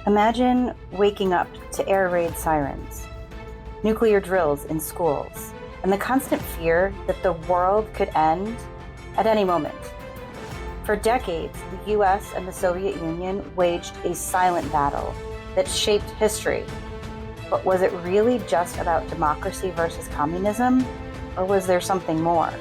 Imagine waking up to air raid sirens, nuclear drills in schools, and the constant fear that the world could end at any moment. For decades, the US and the Soviet Union waged a silent battle that shaped history. But was it really just about democracy versus communism, or was there something more?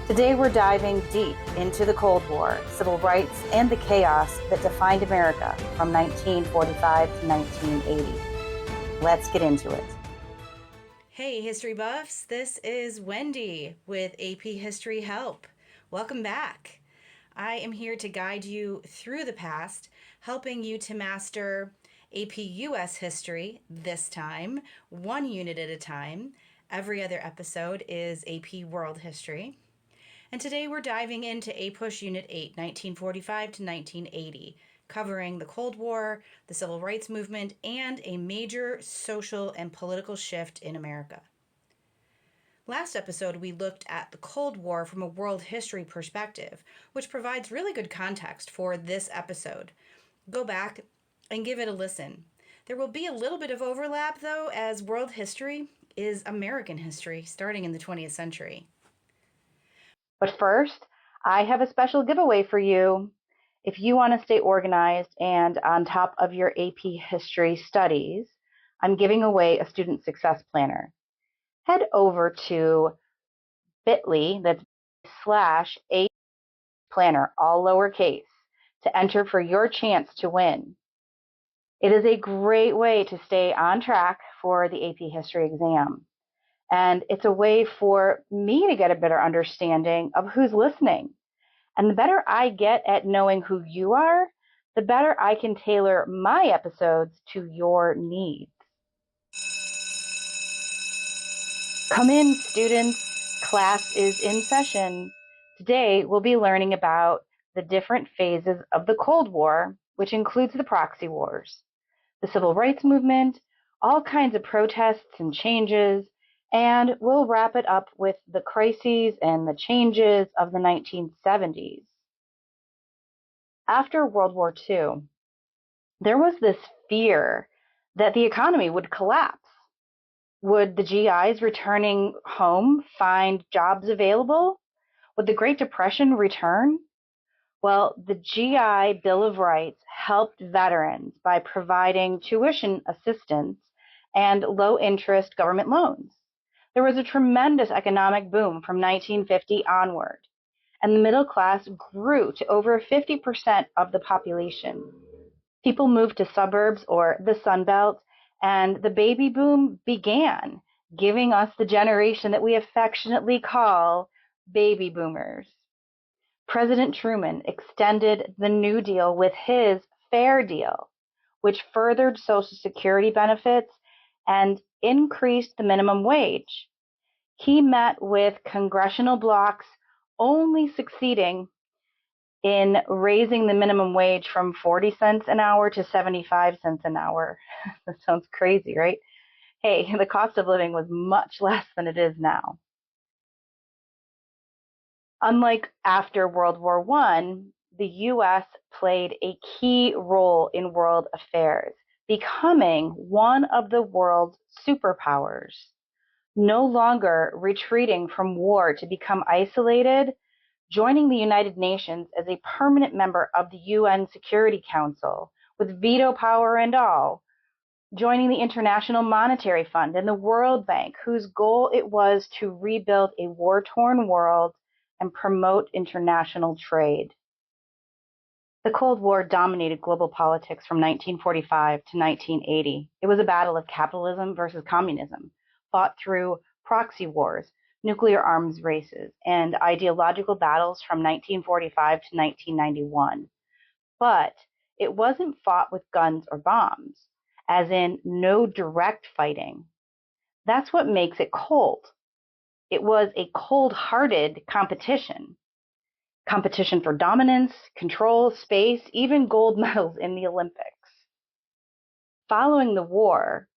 Today we're diving deep into the Cold War, civil rights, and the chaos that defined America from 1945 to 1980. Let's get into it. Hey, history buffs, this is Wendy with AP History Help. Welcome back. I am here to guide you through the past, helping you to master AP US history this time, one unit at a time. Every other episode is AP World History. And today we're diving into APUSH Unit 8, 1945 to 1980, covering the Cold War, the Civil Rights Movement, and a major social and political shift in America. Last episode, we looked at the Cold War from a world history perspective, which provides really good context for this episode. Go back and give it a listen. There will be a little bit of overlap, though, as world history is American history starting in the 20th century. But first, I have a special giveaway for you. If you want to stay organized and on top of your AP history studies, I'm giving away a student success planner. Head over to bit.ly, that's /AP planner, all lowercase, to enter for your chance to win. It is a great way to stay on track for the AP history exam. And it's a way for me to get a better understanding of who's listening. And the better I get at knowing who you are, the better I can tailor my episodes to your needs. Come in, students. Class is in session. Today, we'll be learning about the different phases of the Cold War, which includes the proxy wars, the civil rights movement, all kinds of protests and changes, and we'll wrap it up with the crises and the changes of the 1970s. After World War II, there was this fear that the economy would collapse. Would the GIs returning home find jobs available? Would the Great Depression return? Well, the GI Bill of Rights helped veterans by providing tuition assistance and low-interest government loans. There was a tremendous economic boom from 1950 onward, and the middle class grew to over 50% of the population. People moved to suburbs or the Sun Belt, and the baby boom began, giving us the generation that we affectionately call baby boomers. President Truman extended the New Deal with his Fair Deal, which furthered Social Security benefits and increased the minimum wage. He met with congressional blocs, only succeeding in raising the minimum wage from 40 cents an hour to 75 cents an hour. That sounds crazy, right? Hey, the cost of living was much less than it is now. Unlike after World War I, the US played a key role in world affairs, becoming one of the world's superpowers. No longer retreating from war to become isolated, joining the United Nations as a permanent member of the UN Security Council, with veto power and all, joining the International Monetary Fund and the World Bank, whose goal it was to rebuild a war-torn world and promote international trade. The Cold War dominated global politics from 1945 to 1980. It was a battle of capitalism versus communism, fought through proxy wars, nuclear arms races, and ideological battles from 1945 to 1991. But it wasn't fought with guns or bombs, as in no direct fighting. That's what makes it cold. It was a cold-hearted competition. Competition for dominance, control, space, even gold medals in the Olympics. Following the war,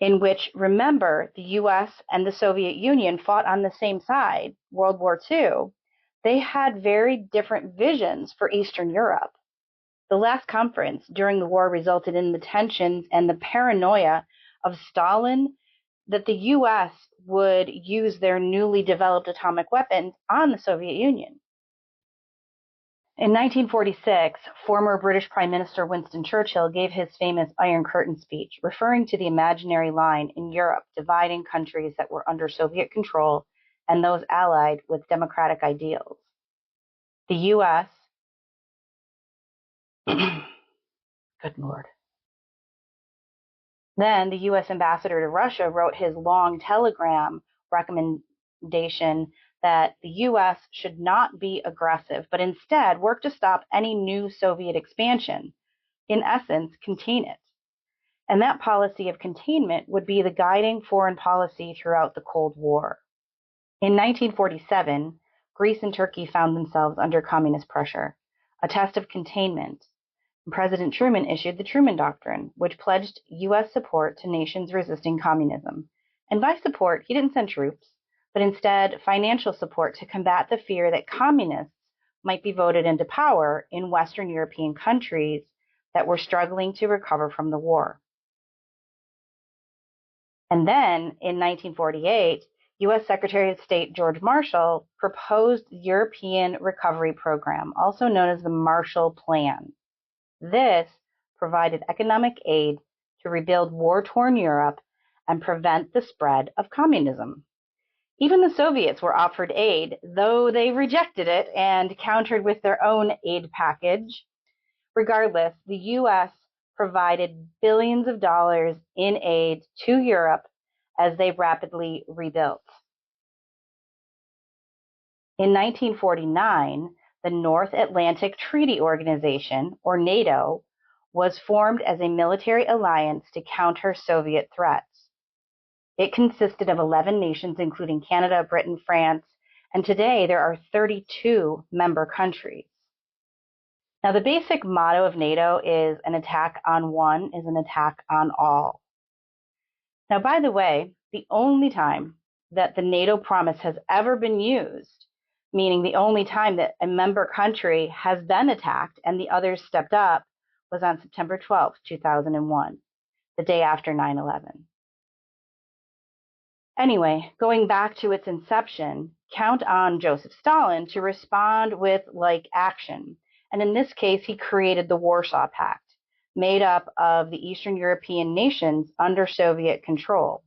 in which, remember, the US and the Soviet Union fought on the same side, World War II, they had very different visions for Eastern Europe. The last conference during the war resulted in the tensions and the paranoia of Stalin that the U.S. would use their newly developed atomic weapons on the Soviet Union. In 1946, former British Prime Minister Winston Churchill gave his famous Iron Curtain speech, referring to the imaginary line in Europe dividing countries that were under Soviet control and those allied with democratic ideals. The U.S. Good Lord. Then the U.S. ambassador to Russia wrote his long telegram recommendation that the U.S. should not be aggressive, but instead work to stop any new Soviet expansion. In essence, contain it. And that policy of containment would be the guiding foreign policy throughout the Cold War. In 1947, Greece and Turkey found themselves under communist pressure, a test of containment. President Truman issued the Truman Doctrine, which pledged U.S. support to nations resisting communism. And by support, he didn't send troops, but instead financial support to combat the fear that communists might be voted into power in Western European countries that were struggling to recover from the war. And then, in 1948, U.S. Secretary of State George Marshall proposed the European Recovery Program, also known as the Marshall Plan. This provided economic aid to rebuild war-torn Europe and prevent the spread of communism. Even the Soviets were offered aid, though they rejected it and countered with their own aid package. Regardless, the U.S. provided billions of dollars in aid to Europe as they rapidly rebuilt. In 1949, the North Atlantic Treaty Organization, or NATO, was formed as a military alliance to counter Soviet threats. It consisted of 11 nations, including Canada, Britain, France, and today there are 32 member countries. Now, the basic motto of NATO is an attack on one is an attack on all. Now, by the way, the only time that the NATO promise has ever been used, meaning the only time that a member country has been attacked and the others stepped up, was on September 12, 2001, the day after 9/11. Anyway, going back to its inception, count on Joseph Stalin to respond with like action. And in this case, he created the Warsaw Pact, made up of the Eastern European nations under Soviet control.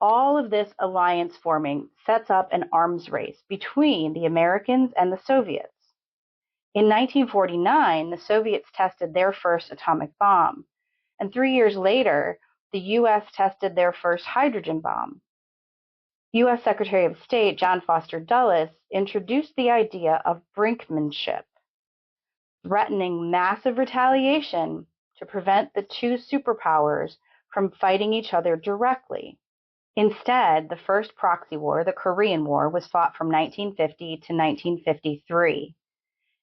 All of this alliance forming sets up an arms race between the Americans and the Soviets. In 1949, the Soviets tested their first atomic bomb, and 3 years later, the U.S. tested their first hydrogen bomb. U.S. Secretary of State John Foster Dulles introduced the idea of brinkmanship, threatening massive retaliation to prevent the two superpowers from fighting each other directly. Instead, the first proxy war, the Korean War, was fought from 1950 to 1953.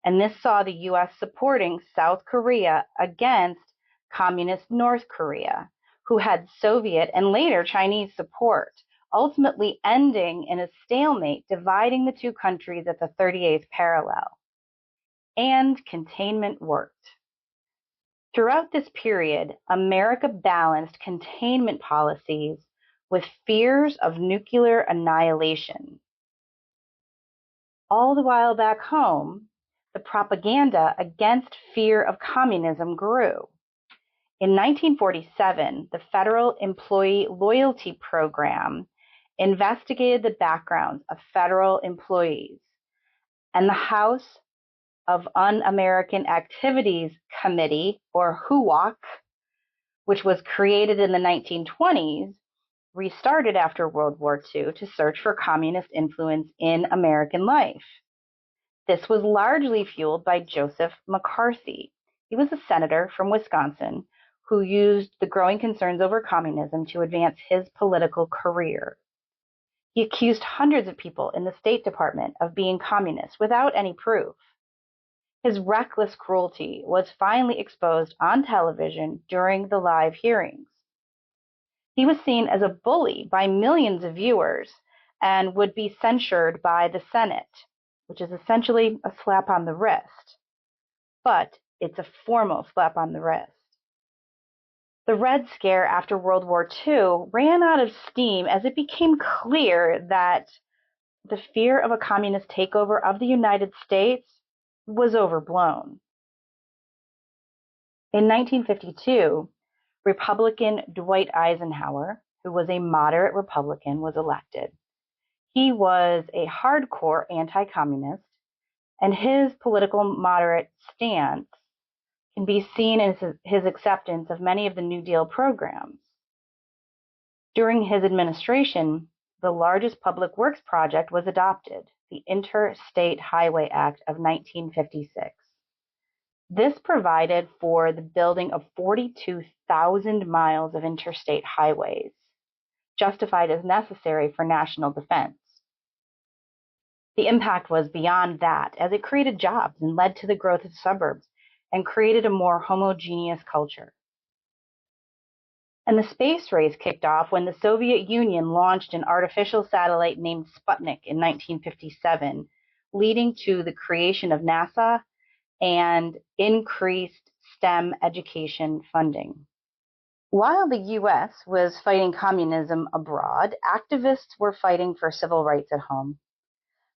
And this saw the U.S. supporting South Korea against communist North Korea, who had Soviet and later Chinese support, ultimately ending in a stalemate dividing the two countries at the 38th parallel. And containment worked. Throughout this period, America balanced containment policies with fears of nuclear annihilation. All the while back home, the propaganda against fear of communism grew. In 1947, the Federal Employee Loyalty Program investigated the backgrounds of federal employees, and the House of Un-American Activities Committee, or HUAC, which was created in the 1920s, restarted after World War II to search for communist influence in American life. This was largely fueled by Joseph McCarthy. He was a senator from Wisconsin who used the growing concerns over communism to advance his political career. He accused hundreds of people in the State Department of being communists without any proof. His reckless cruelty was finally exposed on television during the live hearings. He was seen as a bully by millions of viewers and would be censured by the Senate, which is essentially a slap on the wrist. But it's a formal slap on the wrist. The Red Scare after World War II ran out of steam as it became clear that the fear of a communist takeover of the United States was overblown. In 1952, Republican Dwight Eisenhower, who was a moderate Republican, was elected. He was a hardcore anti-communist, and his political moderate stance can be seen in his acceptance of many of the New Deal programs. During his administration, the largest public works project was adopted, the Interstate Highway Act of 1956. This provided for the building of 42,000 miles of interstate highways, justified as necessary for national defense. The impact was beyond that, as it created jobs and led to the growth of suburbs and created a more homogeneous culture. And the space race kicked off when the Soviet Union launched an artificial satellite named Sputnik in 1957, leading to the creation of NASA and increased STEM education funding. While the U.S. was fighting communism abroad, activists were fighting for civil rights at home.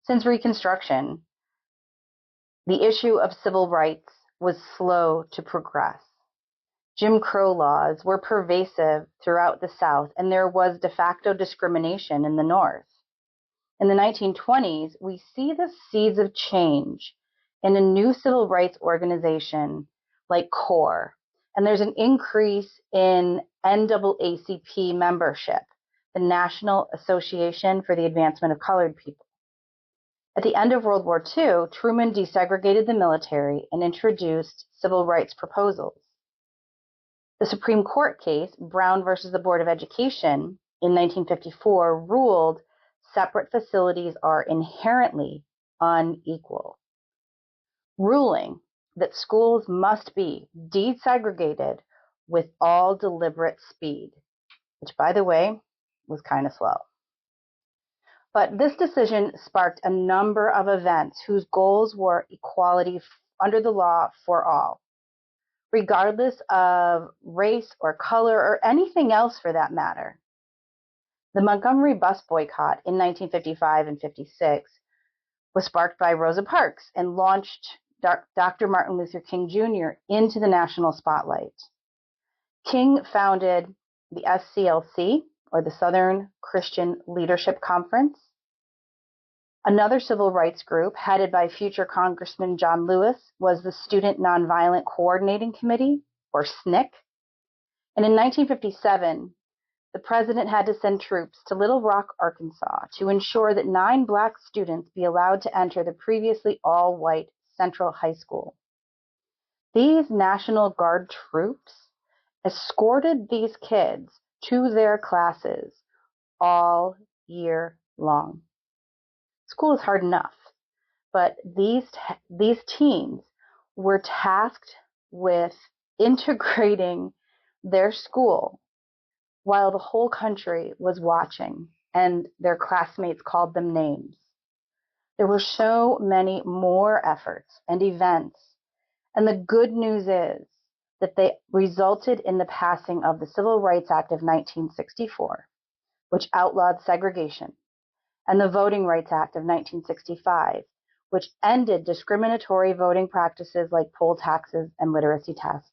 Since Reconstruction, the issue of civil rights was slow to progress. Jim Crow laws were pervasive throughout the South, and there was de facto discrimination in the North. In the 1920s, we see the seeds of change in a new civil rights organization like CORE, and there's an increase in NAACP membership, the National Association for the Advancement of Colored People. At the end of World War II, Truman desegregated the military and introduced civil rights proposals. The Supreme Court case, Brown versus the Board of Education, in 1954 ruled separate facilities are inherently unequal, ruling that schools must be desegregated with all deliberate speed, which, by the way, was kind of slow. But this decision sparked a number of events whose goals were equality under the law for all, regardless of race or color or anything else for that matter. The Montgomery bus boycott in 1955 and 56 was sparked by Rosa Parks and launched Dr. Martin Luther King Jr. into the national spotlight. King founded the SCLC, or the Southern Christian Leadership Conference. Another civil rights group, headed by future Congressman John Lewis, was the Student Nonviolent Coordinating Committee, or SNCC. And in 1957, the president had to send troops to Little Rock, Arkansas, to ensure that 9 black students be allowed to enter the previously all-white Central High School. These National Guard troops escorted these kids to their classes all year long. School is hard enough, but these teens were tasked with integrating their school while the whole country was watching and their classmates called them names. There were so many more efforts and events, and the good news is that they resulted in the passing of the Civil Rights Act of 1964, which outlawed segregation, and the Voting Rights Act of 1965, which ended discriminatory voting practices like poll taxes and literacy tests.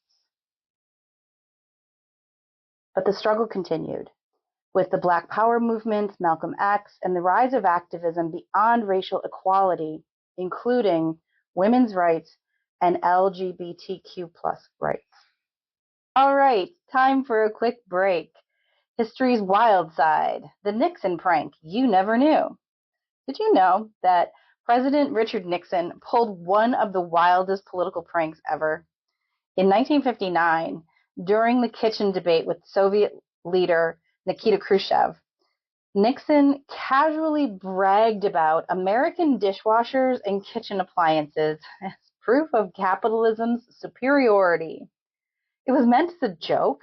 But the struggle continued, with the Black Power movement, Malcolm X, and the rise of activism beyond racial equality, including women's rights and LGBTQ+ rights. All right, time for a quick break. History's wild side, the Nixon prank you never knew. Did you know that President Richard Nixon pulled one of the wildest political pranks ever? In 1959, during the kitchen debate with Soviet leader Nikita Khrushchev, Nixon casually bragged about American dishwashers and kitchen appliances as proof of capitalism's superiority. It was meant as a joke,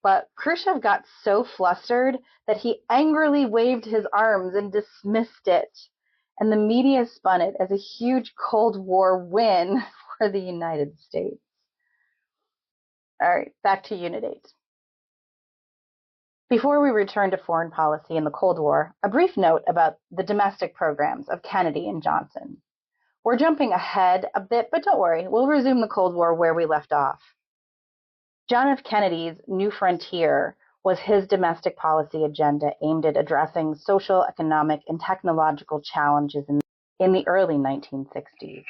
but Khrushchev got so flustered that he angrily waved his arms and dismissed it, and the media spun it as a huge Cold War win for the United States. All right, back to Unit 8. Before we return to foreign policy in the Cold War, a brief note about the domestic programs of Kennedy and Johnson. We're jumping ahead a bit, but don't worry, we'll resume the Cold War where we left off. John F. Kennedy's New Frontier was his domestic policy agenda aimed at addressing social, economic, and technological challenges in the early 1960s.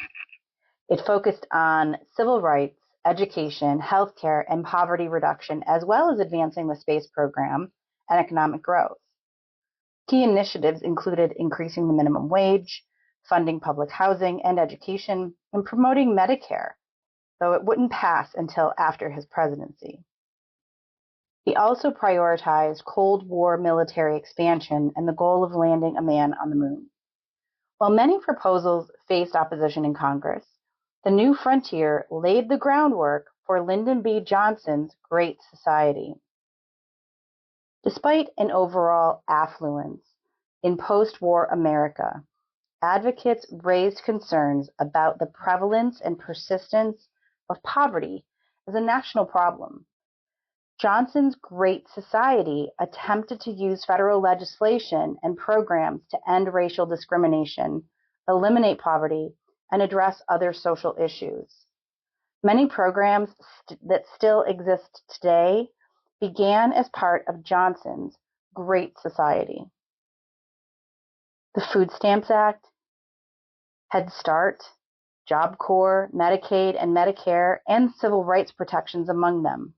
It focused on civil rights, education, healthcare, and poverty reduction, as well as advancing the space program and economic growth. Key initiatives included increasing the minimum wage, funding public housing and education, and promoting Medicare, though it wouldn't pass until after his presidency. He also prioritized Cold War military expansion and the goal of landing a man on the moon. While many proposals faced opposition in Congress, the New Frontier laid the groundwork for Lyndon B. Johnson's Great Society. Despite an overall affluence in post-war America, advocates raised concerns about the prevalence and persistence of poverty as a national problem. Johnson's Great Society attempted to use federal legislation and programs to end racial discrimination, eliminate poverty, and address other social issues. Many programs that still exist today began as part of Johnson's Great Society. The Food Stamps Act, Head Start, Job Corps, Medicaid, and Medicare, and civil rights protections among them.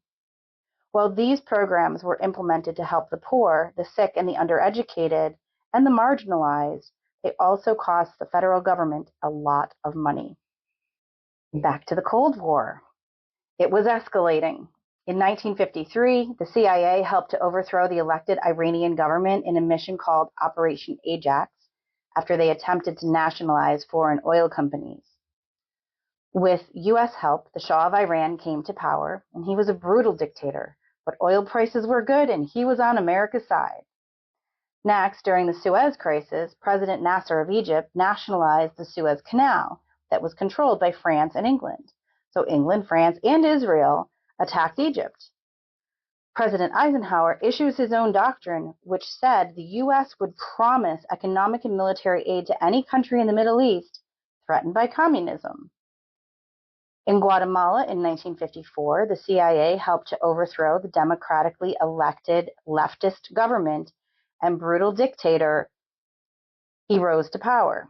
While these programs were implemented to help the poor, the sick, and the undereducated, and the marginalized, they also cost the federal government a lot of money. Back to the Cold War. It was escalating. In 1953, the CIA helped to overthrow the elected Iranian government in a mission called Operation Ajax after they attempted to nationalize foreign oil companies. With U.S. help, the Shah of Iran came to power, and he was a brutal dictator, but oil prices were good and he was on America's side. Next, during the Suez Crisis, President Nasser of Egypt nationalized the Suez Canal that was controlled by France and England. So England, France, and Israel attacked Egypt. President Eisenhower issues his own doctrine, which said the U.S. would promise economic and military aid to any country in the Middle East threatened by communism. In Guatemala in 1954, the CIA helped to overthrow the democratically elected leftist government and brutal dictator. He rose to power.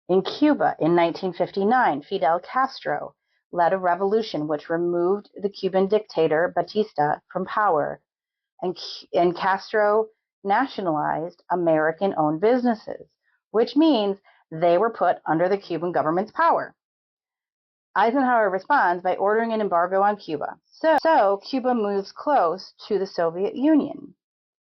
In Cuba in 1959, Fidel Castro led a revolution which removed the Cuban dictator Batista from power, and Castro nationalized American-owned businesses, which means they were put under the Cuban government's power. Eisenhower responds by ordering an embargo on Cuba. So Cuba moves close to the Soviet Union,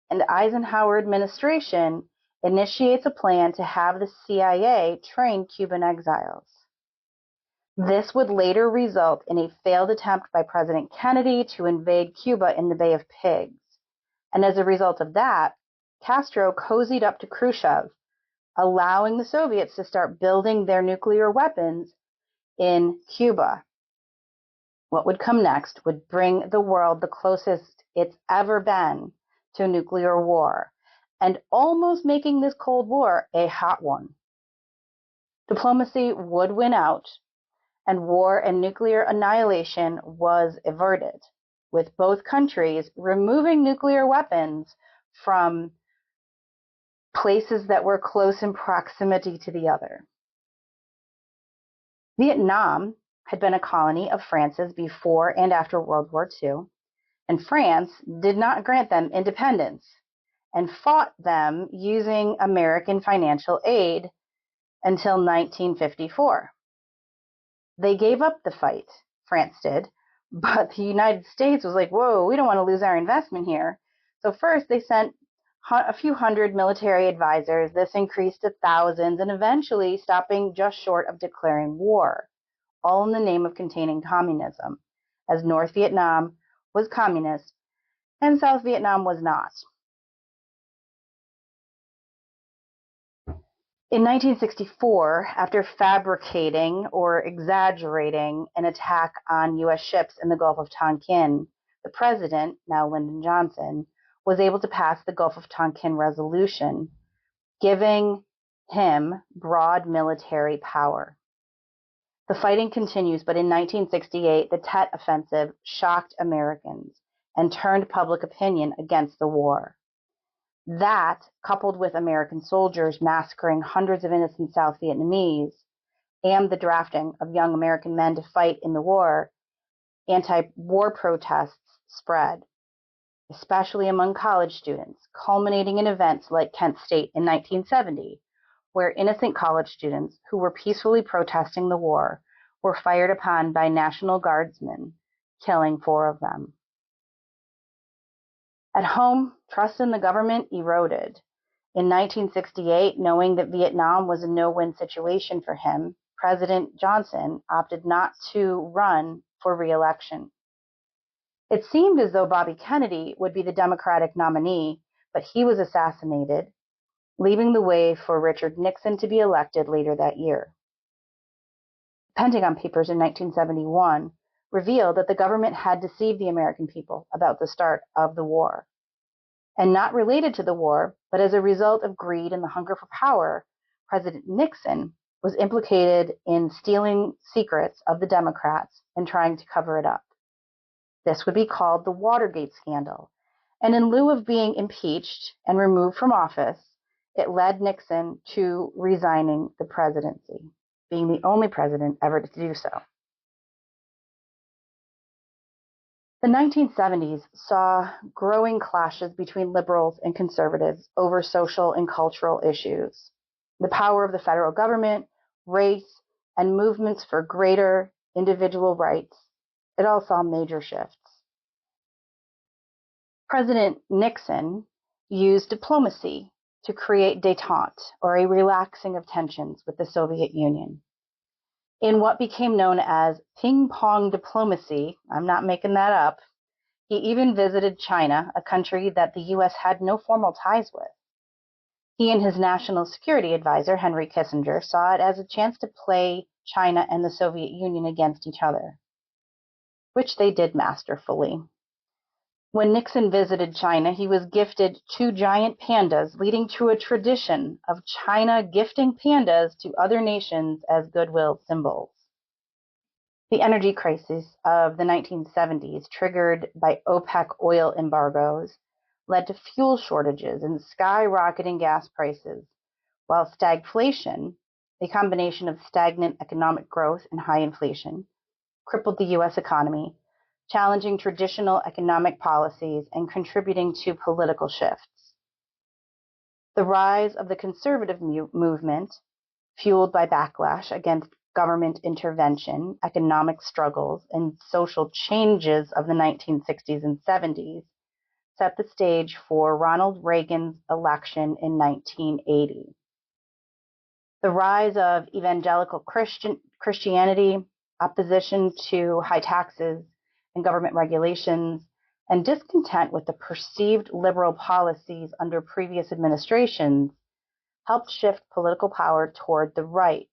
and the Eisenhower administration initiates a plan to have the CIA train Cuban exiles. This would later result in a failed attempt by President Kennedy to invade Cuba in the Bay of Pigs. And as a result of that, Castro cozied up to Khrushchev, allowing the Soviets to start building their nuclear weapons in Cuba. What would come next would bring the world the closest it's ever been to nuclear war, and almost making this Cold War a hot one. Diplomacy would win out, and war and nuclear annihilation was averted, with both countries removing nuclear weapons from places that were close in proximity to the other. Vietnam had been a colony of France's before and after World War II, and France did not grant them independence and fought them using American financial aid until 1954. They gave up the fight, France did, but the United States was like, whoa, we don't want to lose our investment here. So first they sent a few hundred military advisors. This increased to thousands and eventually stopping just short of declaring war, all in the name of containing communism, as North Vietnam was communist and South Vietnam was not. In 1964, after fabricating or exaggerating an attack on U.S. ships in the Gulf of Tonkin, the president, now Lyndon Johnson, was able to pass the Gulf of Tonkin Resolution, giving him broad military power. The fighting continues, but in 1968, the Tet Offensive shocked Americans and turned public opinion against the war. That, coupled with American soldiers massacring hundreds of innocent South Vietnamese and the drafting of young American men to fight in the war, anti-war protests spread, especially among college students, culminating in events like Kent State in 1970, where innocent college students who were peacefully protesting the war were fired upon by National Guardsmen, killing 4 of them. At home, trust in the government eroded. In 1968, knowing that Vietnam was a no-win situation for him, President Johnson opted not to run for re-election. It seemed as though Bobby Kennedy would be the Democratic nominee, but he was assassinated, leaving the way for Richard Nixon to be elected later that year. Pentagon Papers in 1971 revealed that the government had deceived the American people about the start of the war. And not related to the war, but as a result of greed and the hunger for power, President Nixon was implicated in stealing secrets of the Democrats and trying to cover it up. This would be called the Watergate scandal. And in lieu of being impeached and removed from office, it led Nixon to resigning the presidency, being the only president ever to do so. The 1970s saw growing clashes between liberals and conservatives over social and cultural issues. The power of the federal government, race, and movements for greater individual rights, it all saw major shifts. President Nixon used diplomacy to create détente, or a relaxing of tensions with the Soviet Union. In what became known as ping-pong diplomacy, I'm not making that up, he even visited China, a country that the U.S. had no formal ties with. He and his national security advisor, Henry Kissinger, saw it as a chance to play China and the Soviet Union against each other, which they did masterfully. When Nixon visited China, he was gifted 2 giant pandas, leading to a tradition of China gifting pandas to other nations as goodwill symbols. The energy crisis of the 1970s, triggered by OPEC oil embargoes, led to fuel shortages and skyrocketing gas prices, while stagflation, a combination of stagnant economic growth and high inflation, crippled the U.S. economy, challenging traditional economic policies and contributing to political shifts. The rise of the conservative movement, fueled by backlash against government intervention, economic struggles, and social changes of the 1960s and 70s, set the stage for Ronald Reagan's election in 1980. The rise of evangelical Christianity, opposition to high taxes and government regulations, and discontent with the perceived liberal policies under previous administrations helped shift political power toward the right,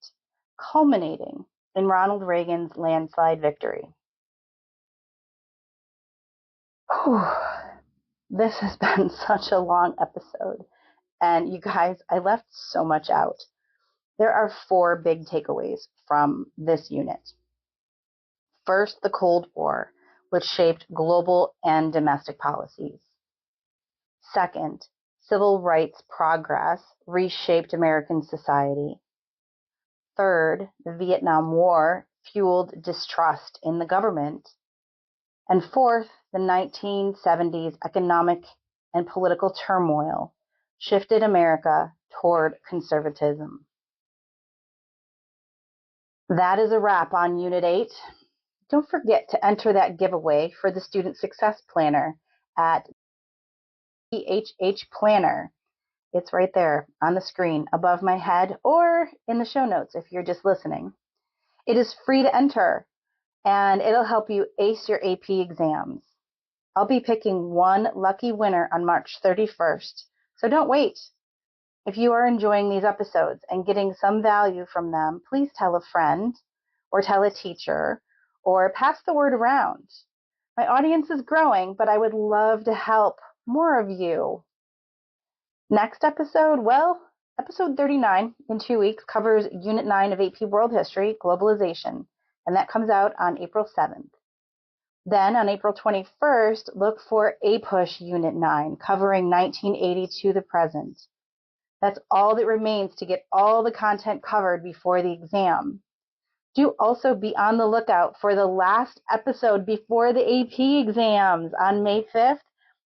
culminating in Ronald Reagan's landslide victory. Whew. This has been such a long episode, and you guys, I left so much out. There are 4 big takeaways from this unit. First, the Cold War, which shaped global and domestic policies. Second, civil rights progress reshaped American society. Third, the Vietnam War fueled distrust in the government. And fourth, the 1970s economic and political turmoil shifted America toward conservatism. That is a wrap on Unit 8. Don't forget to enter that giveaway for the Student Success Planner at PHH Planner. It's right there on the screen above my head or in the show notes if you're just listening. It is free to enter, and it'll help you ace your AP exams. I'll be picking one lucky winner on March 31st, so don't wait. If you are enjoying these episodes and getting some value from them, please tell a friend or tell a teacher or pass the word around. My audience is growing, but I would love to help more of you. Next episode, episode 39 in 2 weeks covers Unit 9 of AP World History, Globalization, and that comes out on April 7th. Then on April 21st, look for APUSH Unit 9, covering 1980 to the present. That's all that remains to get all the content covered before the exam. Do also be on the lookout for the last episode before the AP exams on May 5th.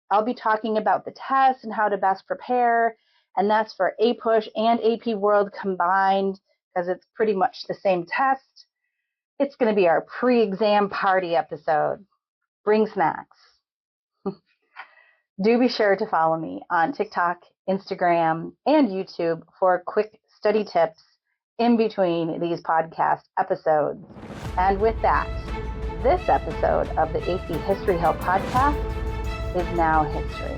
I'll be talking about the test and how to best prepare, and that's for APUSH and AP World combined because it's pretty much the same test. It's going to be our pre-exam party episode. Bring snacks. Do be sure to follow me on TikTok, Instagram, and YouTube for quick study tips in between these podcast episodes. And with that, this episode of the AP History Help podcast is now history.